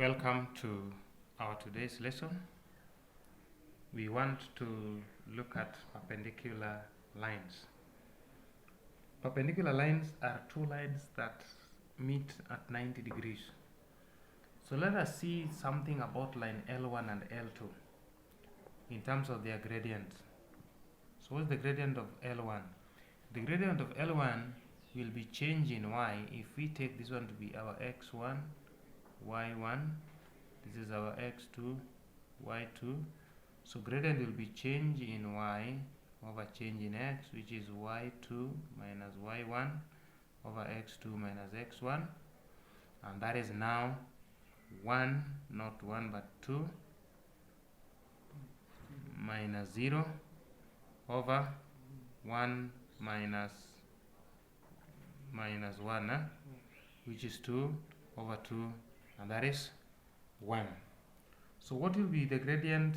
Welcome to our today's lesson. We want to look at perpendicular lines. Perpendicular lines are two lines that meet at 90 degrees. So let us see something about line L1 and L2 in terms of their gradients. So what's the gradient of L1? The gradient of L1 will be changing y if we take this one to be our x1, y1, this is our x2, y2. So gradient will be change in y over change in x, which is y2 minus y1 over x2 minus x1, and that is now 1, not 1 but 2, minus 0 over 1 minus 1, which is 2 over 2, and that is 1. So what will be the gradient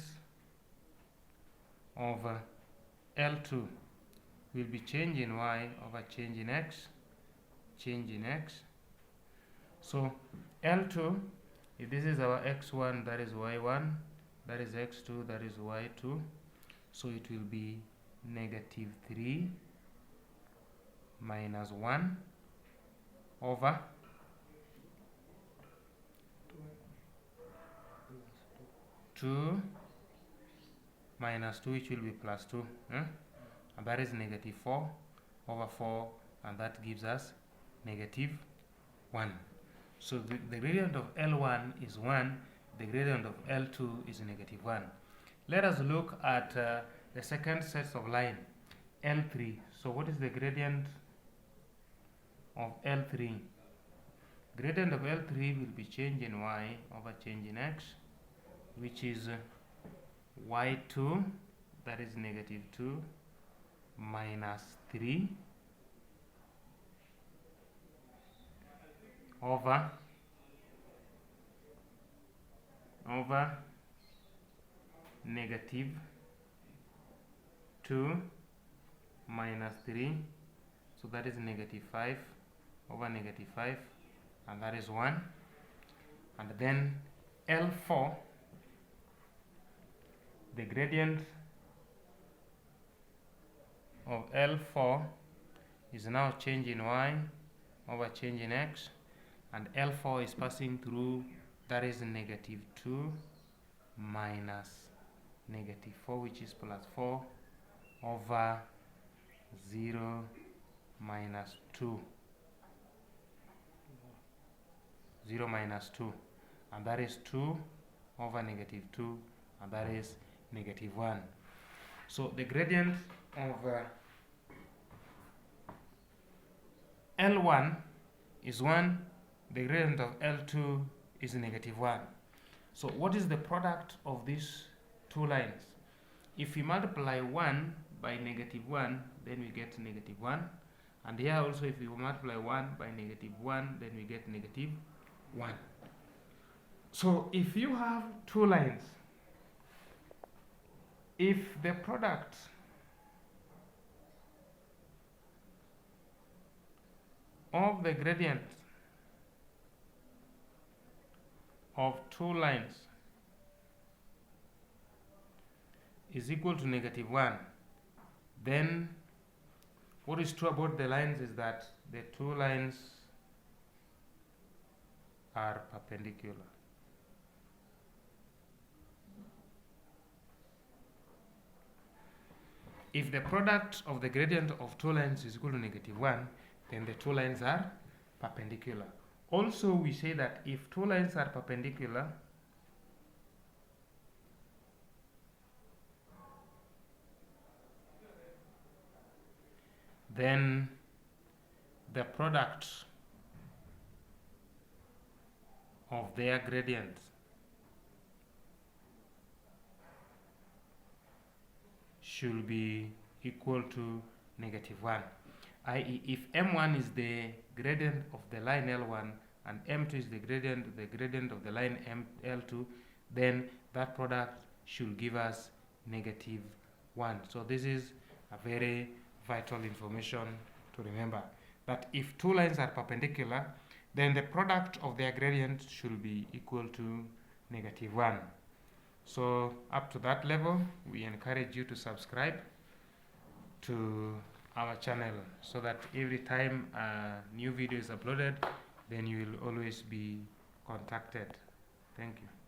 of L2? Will be change in y over change in x, So L2, if this is our x1, that is y1, that is x2, that is y2, so it will be negative 3 minus 1 over 2 minus 2, which will be plus 2, and that is negative 4 over 4, and that gives us negative 1. So the gradient of L1 is 1, the gradient of L2 is negative 1. Let us look at the second set of line, L3. So what is the gradient of L3? Gradient of L3 will be change in y over change in x, which is y2, that is negative 2, minus 3 over negative 2 minus 3, so that is negative 5 over negative 5, and that is 1. And then L4, the gradient of L4 is now change in y over change in x, and L4 is passing through, that is negative 2 minus negative 4, which is plus 4 over 0 minus 2, 0 minus 2, and that is 2 over negative 2, and that is negative 1. So the gradient of L1 is 1, the gradient of L2 is negative 1. So what is the product of these two lines? If we multiply 1 by negative 1, then we get negative 1. And here also, if we multiply 1 by negative 1, then we get negative 1. So if you have two lines, if the product of the gradient of two lines is equal to negative 1, then what is true about the lines is that the two lines are perpendicular. If the product of the gradient of two lines is equal to negative 1, then the two lines are perpendicular. Also, we say that if two lines are perpendicular, then the product of their gradients should be equal to negative 1, i.e. if M1 is the gradient of the line L1 and M2 is the gradient of the line L2, then that product should give us negative 1. So this is a very vital information to remember, that if two lines are perpendicular, then the product of their gradient should be equal to -1. So up to that level, we encourage you to subscribe to our channel so that every time a new video is uploaded, then you will always be contacted. Thank you.